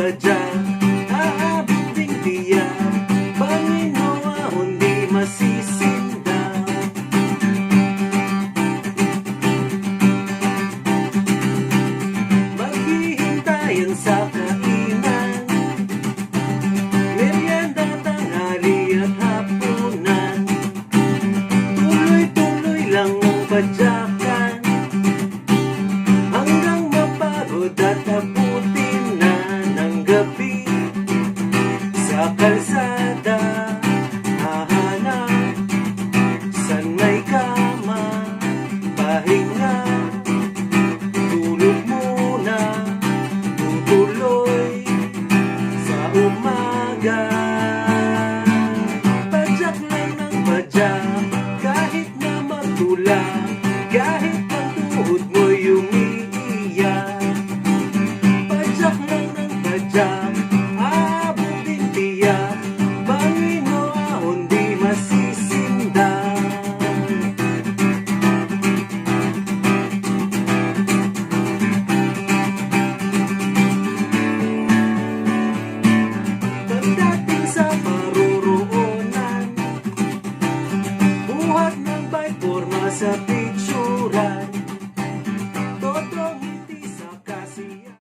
padyak, aabot ding tiyak, Panginoon di masisinda. Maghihintayan sa kainan, merienda, tanghali at hapunan. Tuloy-tuloy lang ang padyakan, hanggang mapagod at abutin na ng gabi. Sa kalsada hahanap san may kama, pahinga, tulog muna, tutuloy sa umaga. Padyak lang ng padyak, kahit na magtula, kahit ang tuhod mo'y umiiyak. Padyak lang ng padyak, aabot din tiyak, Panginoon di masisinda. Pagdating sa paruroonan, buhat ng bike forma sa picturan,